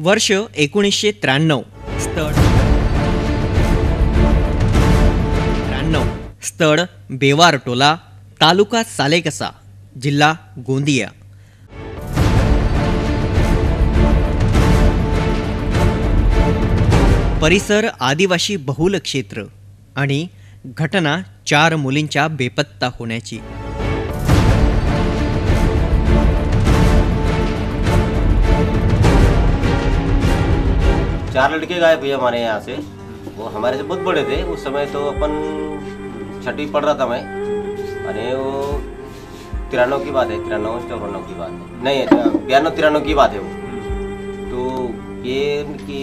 वर्ष 1993 स्थळ स्थळ बेवारटोला, तालुका सालेकसा, जिल्हा गोंदिया। परिसर आदिवासी बहुल क्षेत्र आणि घटना 4 मुलींच्या बेपत्ता होण्याची। 4 लड़के गायब हुए हमारे यहाँ से। वो हमारे से बहुत बड़े थे उस समय, तो अपन 6वीं पढ़ रहा था मैं, अरे वो 93 की बात है, 93-94 की बात है, नहीं 92-93 की बात है वो। तो ये कि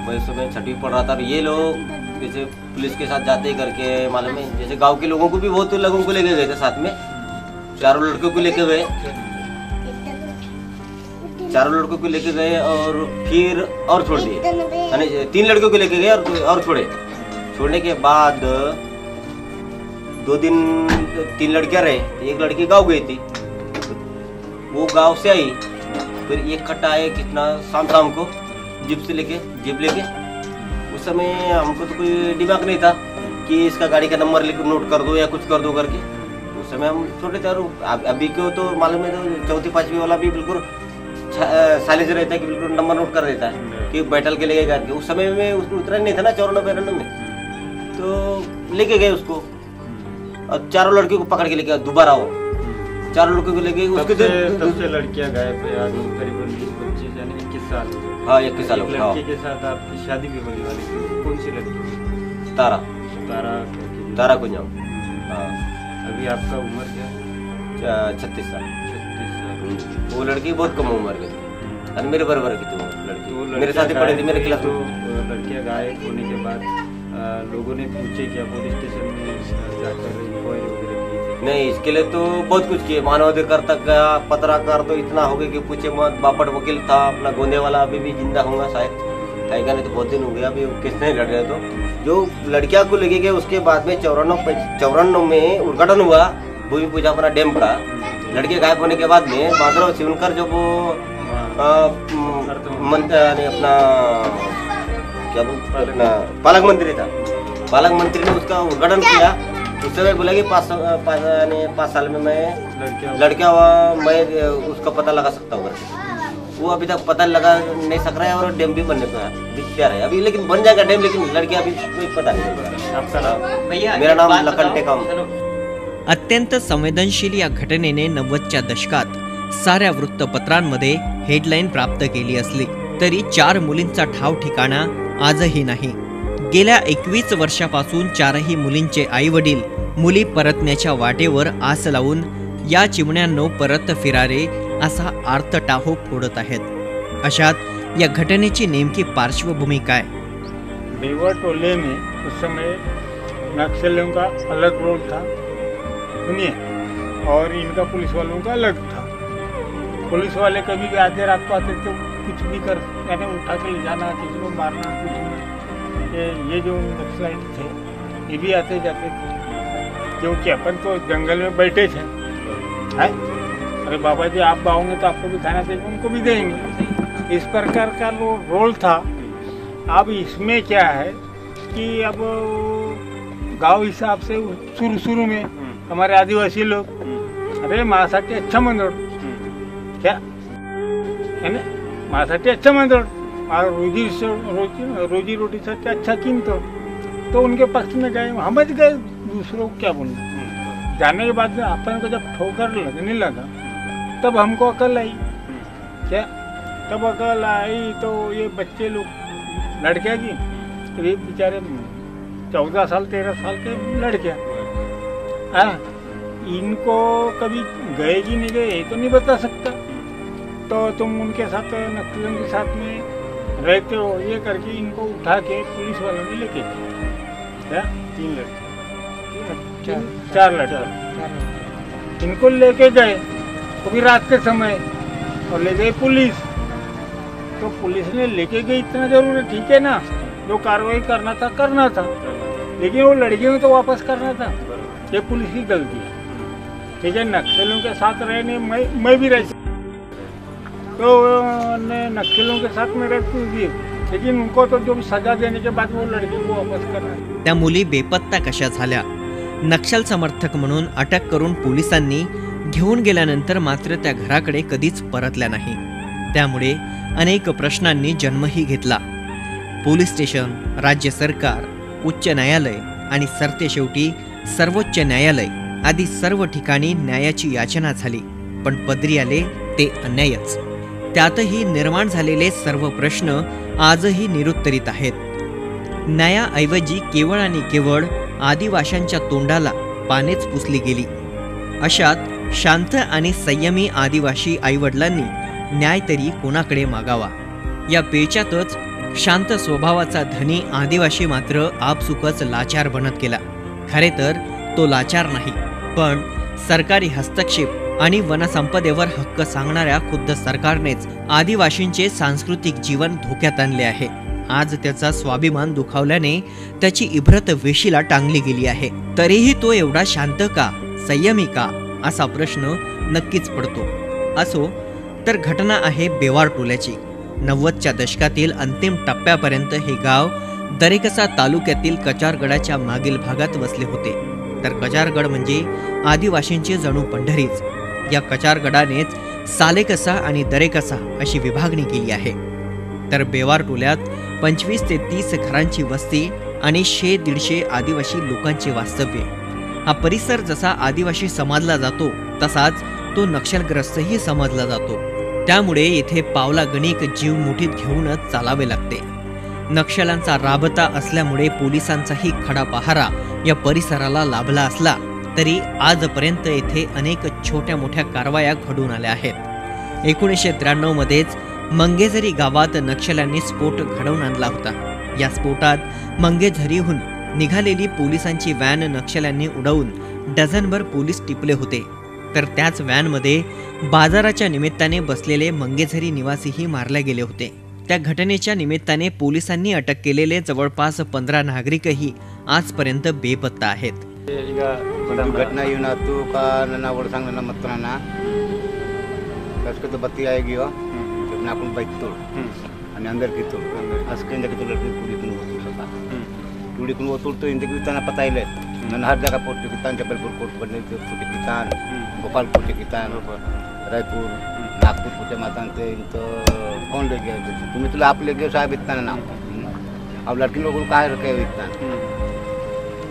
मैं उस समय 6वीं पढ़ रहा था, और ये लोग जैसे पुलिस के साथ जाते करके मालूम है, जैसे गांव के लोगों को भी बहुत लोगों को लेके गए थे साथ में, 4 लड़कों को लेके गए, 4 लड़कों को लेके गए और फिर और छोड़ दिए, यानी 3 लड़कों को लेके गए और छोड़ने के बाद 2 दिन 3 लड़कियां रहे, एक लड़की गाँव गई थी, वो गांव से आई, फिर एक कट्टा आए कितना शाम को जीप लेके। उस समय हमको तो कोई दिमाग नहीं था कि इसका गाड़ी का नंबर लेकर नोट कर दो या कुछ कर दो करके। उस समय हम छोटे थे, और अभी को तो मालूम है, तो 4वीं-5वीं वाला भी बिल्कुल साले से रहता है कि बिल्कुल नंबर नोट कर देता है कि बैठल के लेके करके। उस समय में उसको उतना नहीं था ना 94-92 में, तो लेके गए उसको, और 4 लड़कियों को पकड़ के लेके दोबारा वो 4 लड़कियों को लेके उसके तब से लड़कियां गायब है करीबन 20-25 यानी 21 साल। हाँ 21 साल। लड़की के साथ आपकी शादी भी होने वाली थी, कौन सी लड़की? तारा कुंजाम। हाँ। अभी आपका उम्र क्या है? 36 साल। वो लड़की बहुत कम उम्र की थी, और मेरे बराबर की थी वो लड़की, मेरे साथ ही पढ़ी थी, मेरे खिलाफ। तो लड़कियां गायब होने के बाद लोगों ने पूछे क्या पुलिस स्टेशन में जाकर इंक्वायरी वगैरह की? नहीं, इसके लिए तो बहुत कुछ किए, मानवाधिकार तक गया, पत्रकार तो इतना हो गया कि पूछे मत। बापट वकील था अपना गोंदे वाला, अभी भी जिंदा होगा शायद, आएगा नहीं तो बहुत दिन हो गया, अभी केस नहीं लड़ रहे। तो जो लड़कियां को लेके गए उसके बाद में 94 में उद्घाटन हुआ भूमि पूजा अपना डैम का। लड़के गायब होने के बाद में माधव शिवनकर जो वो अपना क्या बोलते अपना पालक मंत्री था, पालक मंत्री ने उसका उद्घाटन किया। उस समय बोला कि 5 साल में मैं लड़कियां मैं उसका पता लगा सकता हूँ। वो अभी तक पता लगा नहीं सक रहा है, और डैम भी बनने का तैयार है अभी, लेकिन बन जाएगा डैम, लेकिन लड़कियां अभी कोई पता नहीं। मेरा नाम लखन टेकम। अत्यंत संवेदनशील या घटनेने 90च्या दशकात साऱ्या वृत्तपत्रांमध्ये हेडलाईन प्राप्त केली असली तरी 4 मुलींचा ठाव ठिकाणा आजही नाही। गेल्या 21 वर्षापासून 4ही मुलींचे आई वडील मुली परतण्याच्या वाटेवर आस लावून या चिमण्यांनो परत फिरारे असा आर्त टाहो फोडत आहेत। अशात या घटनेची नेमकी पार्श्वभूमी काय? बेवारटोले में उस समय नक्सलियों का अलग रोल था, सुनिए, और इनका पुलिस वालों का अलग था। पुलिस वाले कभी भी आधे रात को आते तो कुछ भी कर, यानी उठा के ले जाना, किसी को मारना, कुछ नहीं। ये जो नक्सलाइट थे ये भी आते जाते थे, क्योंकि अपन तो जंगल में बैठे थे, है? अरे बाबा जी आप आओगे तो आपको भी खाना देंगे, उनको भी देंगे, इस प्रकार का रोल था। अब इसमें क्या है कि अब गांव हिसाब से शुरू में हमारे आदिवासी लोग अरे माझ्यासाठी अच्छा मंदोड क्या है ना, माझ्यासाठी अच्छा मंदोड, रोजी रोटीसाठी अच्छा कीमतो, तो उनके पक्ष में गए, हम गए, दूसरों को क्या बोलना। जाने के बाद अपन को जब ठोकर लगने लगा तब हमको अकल आई, क्या तब अकल आई तो ये बच्चे लोग लड़कियाँ की, तो ये बेचारे 14 साल 13 साल के लड़कियाँ, इनको कभी गए कि नहीं गए तो नहीं बता सकता। तो तुम उनके साथ नक्सलियों के साथ में रहते हो, ये करके इनको उठा के पुलिस वालों ने लेके गए। 3 लड़के 4 लड़के इनको लेके गए, वो भी रात के समय, और ले गए पुलिस। तो पुलिस ने लेके गई इतना जरूर है, ठीक है ना, जो कार्रवाई करना था, लेकिन वो लड़कियों को तो वापस करना था, ये पुलिस की गलती है, ठीक है। नक्सलियों के साथ रहने मैं भी रह तो ने नक्सलियों के साथ में रेस्क्यू किए, लेकिन उनको तो जो सजा देने के बाद वो लड़की को वापस कर रहा है। त्या मुली बेपत्ता कशा झाल्या? नक्षल समर्थक म्हणून अटक करून पोलिसांनी घेऊन गेल्यानंतर मात्र त्या घराकडे कधीच परतल्या नाही. त्यामुळे अनेक प्रश्नांनी जन्मही घेतला. पोलीस स्टेशन, राज्य सरकार, उच्च न्यायालय आणि सरतेशेवटी सर्वोच्च न्यायालय आदी सर्व ठिकाणी न्यायाची याचना झाली, पण पदरी आले ते अन्यायच. त्यातही निर्माण झालेले सर्व प्रश्न आजही निरुत्तरित आहेत. न्यायाऐवजी केवळ आणि केवळ आदिवाशांच्या तोंडाला पानेच पुसली गेली. अशात शांत आणि संयमी आदिवासी आईवडिलांनी न्याय तरी कोणाकडे मागावा? या पेचातच शांत स्वभावाचा धनी आदिवासी मात्र आपसुकच लाचार बनत गेला. खरे तर तो लाचार नाही, पण सरकारी हस्तक्षेप आणि वनसंपदेवर हक्क सांगणाऱ्या खुद्द सरकारनेच आदिवासींचे सांस्कृतिक जीवन धोक्यात आणले आहे. आज त्याचा स्वाभिमान दुखावल्याने त्याची इब्रत वेशीला टांगली गेली आहे. तरीही तो एवढा शांत का, संयमी का, असा प्रश्न नक्कीच पडतो. असो तर घटना आहे बेवार टोल्याची. 90च्या दशकातील अंतिम टप्प्यापर्यंत हे गाव दरेकसा तालुक्यातील कचारगडाच्या मागील भागात वसले होते. तर कचारगड म्हणजे आदिवासींचे जणू पंढरीच. या कचारगडानेच सालेकसा आणि दरेकसा अशी विभागणी केली आहे. तर बेवार टोल्यात 25 ते 30 घरांची वस्ती आणि 100-150 आदिवासी लोकांचे वास्तव्य. हा परिसर जसा आदिवासी समजला जातो तसाच तो नक्षलग्रस्तही समजला जातो. त्यामुळे येथे पावला गणिक जीव मुठीत घेऊनच चालावे लागते. नक्षल्यांचा राबता असल्यामुळे पोलिसांचाही खडा पहारा या परिसराला लाभला असला तरी आजपर्यंत येथे अनेक छोट्या मोठ्या कारवाया घडून आल्या आहेत. 1993 मध्येच मंगेझरी गावात नक्षल्यांनी स्फोट घडवून आणला होता. या स्फोटात मंगेझरीहून निघालेली पोलिसांची व्हॅन नक्षल्यांनी उडवून डझनभर पोलीस टिपले होते. तर त्याच व्हॅनमध्ये बाजाराच्या निमित्ताने बसलेले मंगेझरी निवासीही मारले गेले होते. त्या घटनेच्या निमित्ताने पोलिसांनी अटक केलेले जवळपास 15 नागरिकही आजपर्यंत बेपत्ता आहेत. घटना येऊन तू का नना वड सांग ना मत ना कसं तो बत्ती आएगी हो ना आपण बाइक तोड़ आणि अंदर की तोड़ हंस के अंदर की तो लड़की पूरी कुन वो तोड़ टूड़ी कुन वो तोड़ तो इंदे की तना पता ही ले नन हर जगह पोस्ट किसान जबलपुर कोर्ट बनने के छोटे किसान गोपालपुर के किसान रायपुर नागपुर पुटे माता तो कौन ले गया तुम्हें तुला आप ले गए साहब इतना ना अब लड़की लोगों को काय रखे इतना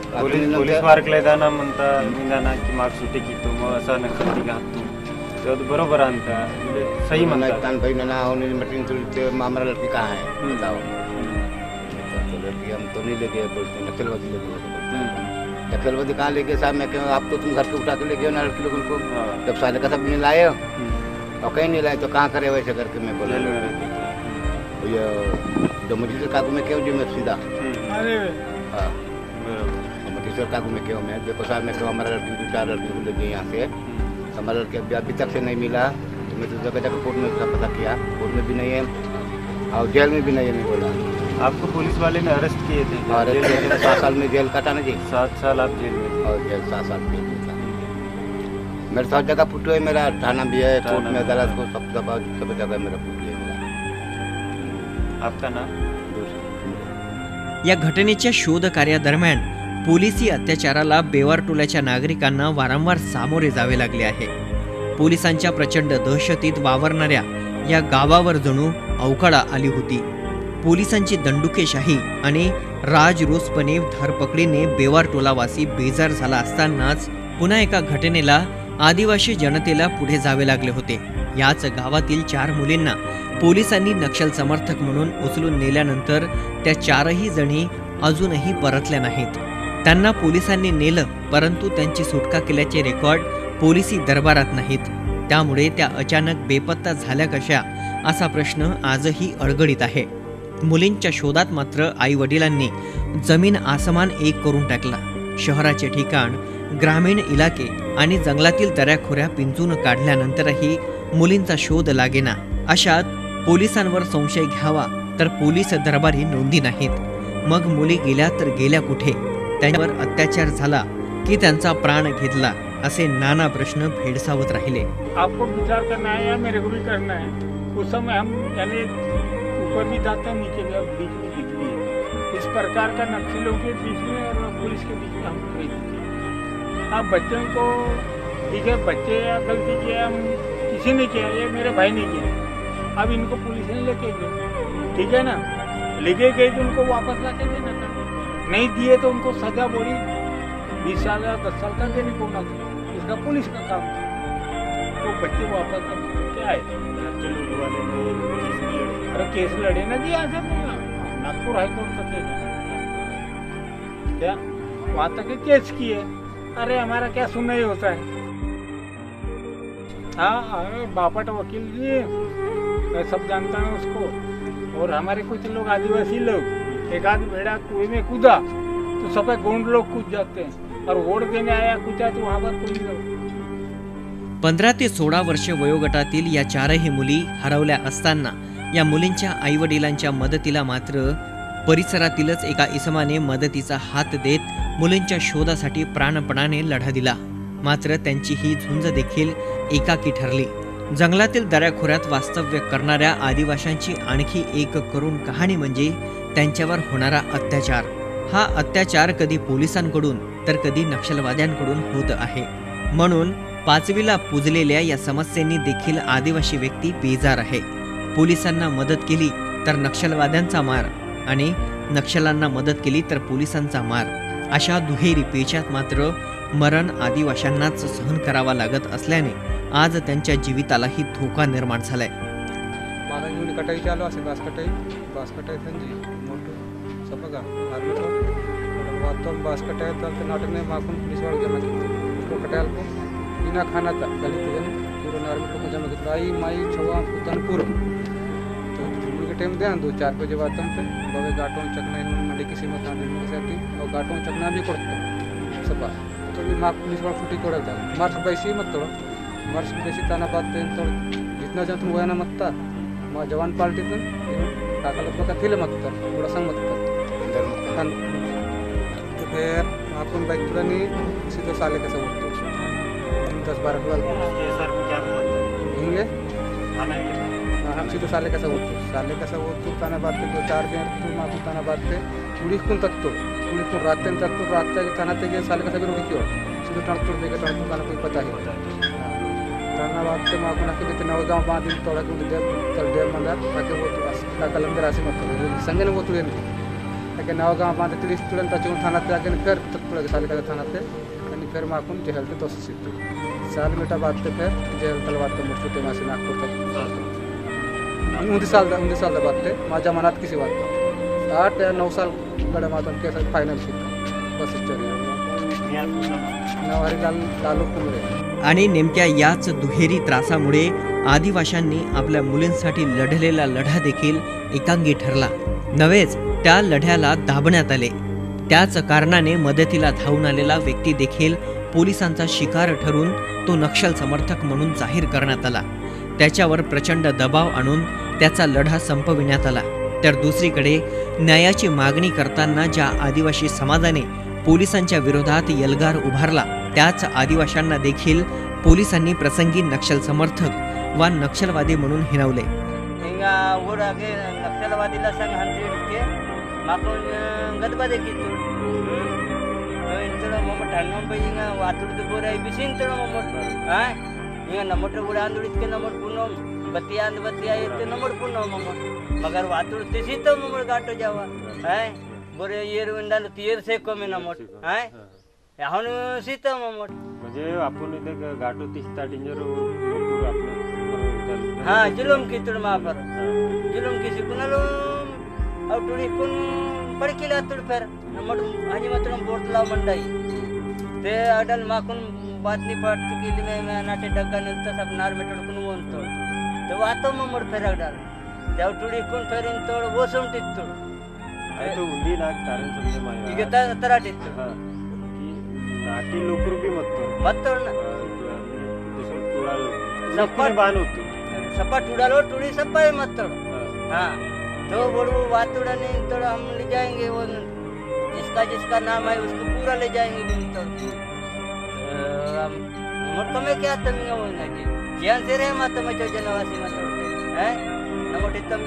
पोलीस मार्कला जाणं म्हणता निघाना की मार्क सुटे की तो मग असा नक्की घाततो तो बरोबर आणता म्हणजे सही म्हणता भाई ना होने मशीन तो हमारा लड़की कहाँ है बताओ. तो लड़की हम तो नहीं लेके बोलते नक्सलवादी लेके नक्सलवादी कहाँ लेके साहब मैं क्यों आप तो तुम घर पे उठा के ले गए ना लड़की लोगों को जब साले का सब नहीं लाए और कहीं नहीं लाए तो कहाँ करे वैसे करके मैं बोला भैया जो मुझे काकू में क्यों जी मैं सीधा हाँ मटीश्वर काकू में क्यों मैं देखो साहब मैं क्यों हमारा लड़की को 4 लड़की को ले गए यहाँ से हमारा लड़की अभी तक से नहीं मिला. तो मैं तो जगह जगह कोर्ट में पता किया, कोर्ट में भी नहीं है और जेल में भी नहीं है. नहीं बोला आपको पुलिस वाले ने अरेस्ट किए थे और 7 साल में जेल काटा ना जी. 7 साल आप जेल में और जेल 7 साल जेल में था. मेरे सब जगह फुटो है, मेरा थाना भी है, कोर्ट में अदालत को सब जगह मेरा फुट है. आपका नाम? या घटनेच्या शोध कार्यादरम्यान पोलिसी अत्याचाराला बेवार टोल्याच्या नागरिकांना वारंवार सामोरे जावे लागले आहे. पोलिसांच्या प्रचंड दहशतीत वावरणाऱ्या या गावावर जणू अवकाळा आली होती. पोलिसांची दंडुकेशाही आणि राजरोसपणे धरपकडीने बेवार टोलावासी बेजार झाला असतानाच पुन्हा एका घटनेला आदिवासी जनतेला पुढे जावे लागले होते. याच गावातील 4 मुलींना पोलिसांनी नक्षल समर्थक म्हणून उचलून नेल्यानंतर त्या 4ही जणी अजूनही परतल्या नाहीत. त्यांना पोलिसांनी नेलं, परंतु त्यांची सुटका केल्याचे रेकॉर्ड पोलिसी दरबारात नाहीत. त्यामुळे त्या अचानक बेपत्ता झाल्या कशा असा प्रश्न आजही अडगडीत आहे. मुलींच्या शोधात मात्र आई वडिलांनी जमीन आसमान एक करून टाकला. शहराचे ठिकाण, ग्रामीण इलाके आणि जंगलातील दऱ्याखोऱ्या पिंजून काढल्यानंतरही मुलींचा शोध लागेना. अशात पोलिसांवर संशय घ्यावा तर पोलीस दरबारी नोंदी नाहीत. मग मुली गेल्या तर गेल्या कुठे? त्यांच्यावर अत्याचार झाला की त्यांचा प्राण घेतला असे नाना प्रश्न भेडसावत राहिले. आपको विचार करना है या मेरे को भी करना है? उस समय हम यानी ऊपर भी जाते हैं, नीचे भी, अब बीच में दिख भी है। इस प्रकार का नक्सलियों के बीच में और पुलिस के बीच में हम नहीं दिखे। अब बच्चों को ठीक है, बच्चे या गलती किया, हम किसी ने किया, ये मेरे भाई ने किया, अब इनको पुलिस ने लेके गए, ठीक है ना, लेके गए तो उनको वापस ला के देना था, नहीं दिए तो उनको सजा बोली 20 साल या 10 साल का देने को ना, इसका पुलिस का काम है। तो बच्चे वापस क्या आए, अरे केस लड़े ना जी, आज नागपुर हाईकोर्ट तक क्या वहां तक केस किए, अरे हमारा क्या सुनना होता है। हाँ, बापट वकील जी, मैं सब जानता हूँ उसको। और हमारे कुछ लोग आदिवासी लोग, एक आध भेड़ा कुएं में कूदा तो सब गोंड लोग कूद जाते हैं, और वोट देने आया कूदा तो वहां पर कोई नहीं। 15 ते 16 वर्ष वयोगटातील या चारही मुली हरवल्या असताना या मुलींच्या आईवडिलांच्या मदतीला मात्र परिसरातीलच एका इसमाने मदतीचा हात देत मुलींच्या शोधासाठी प्राणपणाने लढा दिला। मात्र त्यांची ही झुंज देखील एकाकी ठरली। जंगलातील दऱ्याखोऱ्यात वास्तव्य करणाऱ्या आदिवाशांची आणखी एक करुण कहाणी म्हणजे त्यांच्यावर होणारा अत्याचार। हा अत्याचार कधी पोलिसांकडून तर कधी नक्षलवाद्यांकडून होत आहे। म्हणून 5वीला पुजलेल्या या समस्येने देखील आदिवासी व्यक्ती बेजार आहे। पोलिसांना मदत केली तर नक्षलवाद्यांचा मार आणि नक्षलांना मदत केली तर पोलिसांचा मार, अशा दुहेरी पेचात मात्र मरण आदिवाशांनाच सहन करावा लागत असल्याने आज त्यांच्या जीवितालाही धोका निर्माण झालाय। माझा घेऊन कटाई चालू असे बास कटाई थंजी मोठं सपगा आर्मी वातो बास कटाई तब नाटक में माकुन पुलिस वाले जमा उसको कटाल को बिना खाना था गली जन पूरा आर्मी को जमा किया आई माई छवा पुतनपुर तो के टाइम दे 2-4 बजे बाद तम पे बवे गाटों चकना मंडी किसी मत आने साठी और गाटों चकना भी करतो सब तो भी माक पुलिस वाला फुटी तोड़ा था मार्च पैसे मत तोड़ो मार्च बेसी ताना बात तो जितना जन तुम वयाना मत था मां जवान पार्टी तो काका लोग का खेले मत था थोड़ा संग मत था तो फिर आपन बाइक पुरानी सीधे साले के सब 10-12 सर को क्या हिंगे खाना हम सीधे साले कैसा होतो ताना बात 2-4 दिन तू माकू ताना बात उडीकून तत्तो उडीकून रात के ताना ते साले कैसा भी क्यों सीधे ट्रांसपोर्ट देके ट्रांसपोर्ट ताना कोई पता है ताना बात माकू ना के नव गांव 5 दिन तोड़ा के दे मंदार ताके वो तो कलंदर आसे मत संगे ने वो तुले ताके नव गांव 5 30 तुलन ता थाना ते आगे फिर तत्तो साले का थाना ते फिर माकून जेल ते तो सिद्धू साल बेटा बात पे फिर जेल तलवार तो मुझे मासी नागपुर तक 19 साल दा बात है मा जमानत किसी बात 8 या 9 साल गड़ा मातम के साथ फाइनल सीट बस स्टोरी नवारी लालू कुमरे। आणि नेमक्या याच दुहेरी त्रासामुळे आदिवाशांनी आपल्या मुलींसाठी लढलेला लढा देखील एकांगी ठरला। नव्हेच त्या लढ्याला दाबण्यात आले। त्याच कारणाने मदतीला धावून आलेला व्यक्ती देखील पोलिसांचा शिकार ठरून तो नक्षल समर्थक म्हणून जाहीर करण्यात आला। त्याच्यावर प्रचंड दबाव आणून त्याचा लढा संपविण्यात आला। तर दुसरीकडे न्यायाची मागणी करताना ज्या आदिवासी समाजाने पोलिसांच्या विरोधात एल्गार उभारला त्याच आदिवाशांना देखील पोलिसांनी प्रसंगी नक्षल समर्थक व नक्षलवादी म्हणून हिणवले। नक्षलवादीला संग हंड्रेड माकून गदबदे कितु इंतलो मम ठन्नम पे इंगा वातुड़ बोराई बिसिन तलो मम हां इंगा नमट गुड़ा अंदुड़ित के नमट पुनम बतिया येते नमट पुनम मम मगर वातुड़ तिसी तो मम गाटो जावा हां बोरे येर वंडाल तियर से कमी नमट हां याहन सीता मम म्हणजे आपण इथे गाटो 30 टिंजर आपलं हां जुलम कितुड़ मा पर जुलम किसी कुनलो और टुड़ी कुन पड़किला तुड़ पर नमट हाजी मतरम बोटला मंडाई ते अडल माकुन बातनी पाट की में नाटे डग्गा निलता सब नार में टुड़ कुन वोन तोड़ तो वातो ममर फेर अडल ते टुड़ी कुन फेरिन तोड़ वो सम टित्तुड़ तो उंडी ना कारण समजे माया ಈಗ ತರ ಟಿತ್ತು नाटी लोकरू भी मत ना सप्पा बान होतो सप्पा टुडालो टुड़ी सप्पा मत हां तो बड़ू वातुड़ा नहीं तो हम ले जाएंगे वो जिसका नाम है उसको पूरा ले जाएंगे तो मोट में क्या तमिया वो ना जी ज्ञान से रहे मत में जो जनवासी मत नमोटे तम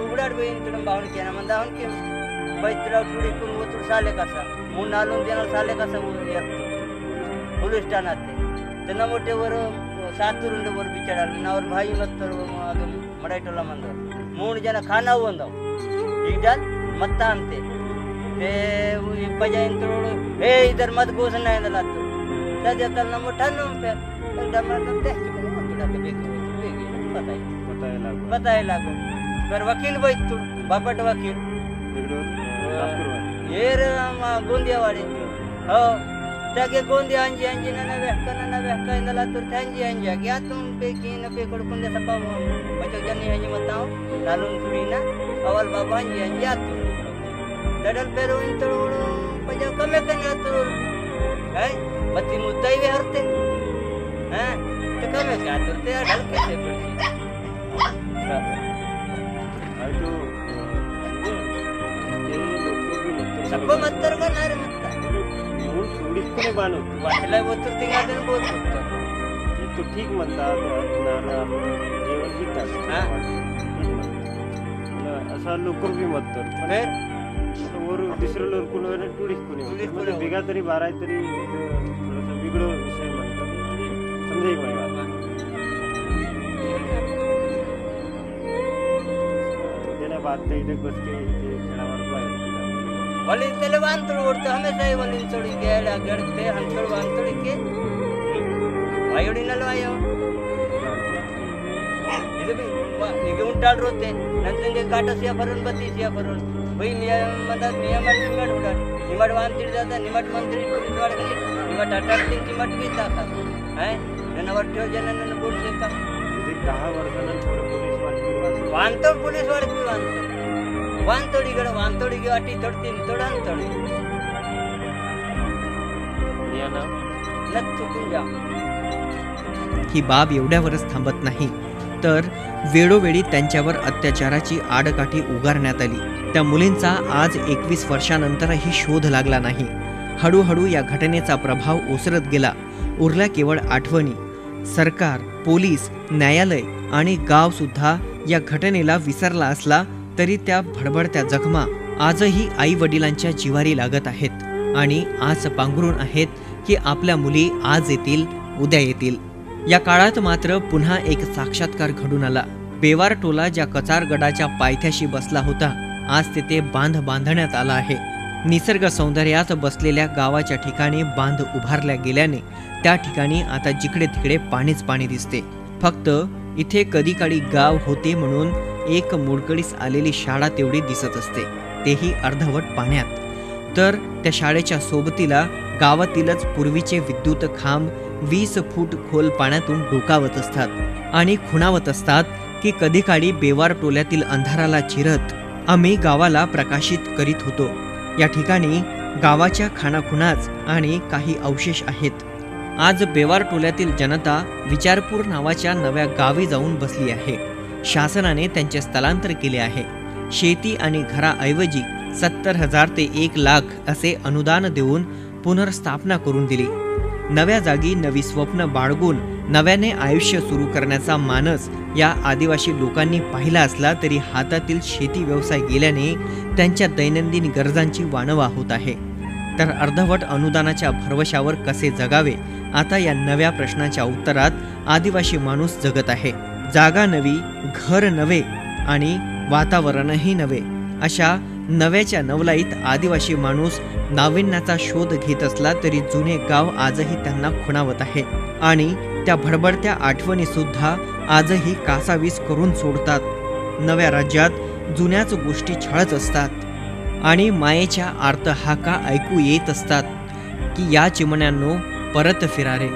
उगडाड बेन तुम बावन केना मंदा हन के बैतरा टुडी कुन वतुर साले कसा मुन नालून देणार साले कसा येतो पोलीस ठाण्यात ते नमोटे वर सातुरुंड वर बिचारा नावर भाई मत्तर मडायटोला मंद 3 जन खाना वंदव इगडल मत्ता अंते ते पजाइन तोड़ ए इधर मत घुस नहीं दला तो त्याच्या तलना मोठा नो पे दमा ते तुला के बेगी बताय लागो पर वकील बैठ तू बापट वकील ये रे गोंदियावाडी हो त्यागे गोंदिया अंजी अंजी ना व्याख्या इंदला तो थंजी अंजी क्या तुम पे की न पे कोडकुन दे सपा बचो जनी हजी बताओ नालून तुडी ना अवल बाबा अंजी अंजी आतू डडल पेरो इंतळोळो पजा कमे कने आतू है मती मुताई वे हरते हैं ते कमे का आतू ते ढलके से पड़ती आयतो सब मत्तर का नारे मत्ता म्हणून थोडीच कोणी बाणू वाटला वतुर तिंगादन बोल ये तो ठीक म्हणतात ना जेवण घेतात हां असा लोकर बी मत्तर फिर वर दुसरं लोक कोण टुरिस्ट कोणी म्हणजे बिगा तरी बाराय तरी थोडंसं वेगळं विषय म्हणतात समजाई पाहिजे त्याला बात ते इथे बसते इथे खेळावर पाहिजे वली तेले वांतुड ओडते हमेशा ही वली चोड़ी गेला गडते हंतुड वांतुड के वायोडी नलवायो इधर भी निगे उंटाल रोते नंतंगे काटा सिया भरून बत्ती सिया भरून वही नियमतात नियमात निमट उडत निमट वांतिड जाता निमट मंत्री पुलिस वाले निमट अटकते निमट भी ताकत है नवर ठेव जनन बोल देता इथे 10 वर्षानंतर पोलीस वाटतो वांतो पुलिस वाले भी वांतो वांतोडी वाटी तोडतीन तोडान तोडी नियाना नत्तू कुंजा ही बाब एवढ्यावरच थांबत नाही तर वेळोवेळी त्यांच्यावर अत्याचाराची आडकाठी उगारण्यात आली. त्या मुलींचा आज 21 वर्षानंतरही शोध लागला नाही. हळूहळू या घटनेचा प्रभाव ओसरत गेला. उरल्या केवळ आठवणी. सरकार, पोलीस, न्यायालय आणि गाव सुद्धा या घटनेला विसरला असला तरी त्या भडभडत्या जखमा आजही आई वडिलांच्या जिवारी लागत आहेत आणि आज पांघरून आहेत की आपल्या मुली आज येतील, उद्या येतील. या काळात मात्र पुन्हा एक साक्षात्कार घडून आला. बेवार टोला ज्या कचारगडाच्या पायथ्याशी बसला होता, आज तेथे बांध बांधण्यात आला आहे. निसर्ग सौंदर्यात बसलेल्या गावाच्या ठिकाणी बांध उभारल्या गेल्याने त्या ठिकाणी आता जिकडे तिकडे पाणीच पाणी दिसते. फक्त इथे कधी काळी गाव होते म्हणून एक मोडकळीस आलेली शाळा तेवढी दिसत असते, तेही अर्धवट पाण्यात. तर त्या शाळेच्या सोबतीला गावातीलच पूर्वीचे विद्युत खांब 20 फूट खोल पाण्यातून डोकावत असतात आणि खुणावत असतात की कधी काळी बेवार टोल्यातील अंधाराला चिरत आम्ही गावाला प्रकाशित करीत होतो. या ठिकाणी गावाच्या खाणाखुणाच आणि काही अवशेष आहेत. आज बेवार टोल्यातील जनता विचारपूर नावाच्या नव्या गावी जाऊन बसली आहे. शासनाने त्यांचे स्थलांतर केले आहे. शेती आणि घराऐवजी 70,000 ते 1 लाख असे अनुदान देऊन पुनर्स्थापना करून दिली. नव्या जागी नवी स्वप्न बाळगून नव्याने आयुष्य सुरू करण्याचा मानस या आदिवासी लोकांनी पाहिला असला तरी हातातील शेती व्यवसाय गेल्याने त्यांच्या दैनंदिन गरजांची वाणवा होत आहे. तर अर्धवट अनुदानाच्या भरवशावर कसे जगावे, आता या नव्या प्रश्नाच्या उत्तरात आदिवासी माणूस जगत आहे. जागा नवी, घर नवे आणि वातावरणही नवे, अशा नव्याच्या नवलाईत आदिवासी माणूस नाविन्याचा शोध घेत असला तरी जुने गाव आजही त्यांना खुणावत आहे आणि त्या भडबडत्या आठवणी सुद्धा आजही कासावीस करून सोडतात. नव्या राज्यात जुन्याच गोष्टी छळत असतात आणि मायेच्या आर्त हाका ऐकू येत असतात की या चिमण्यांनो परत फिरा रे.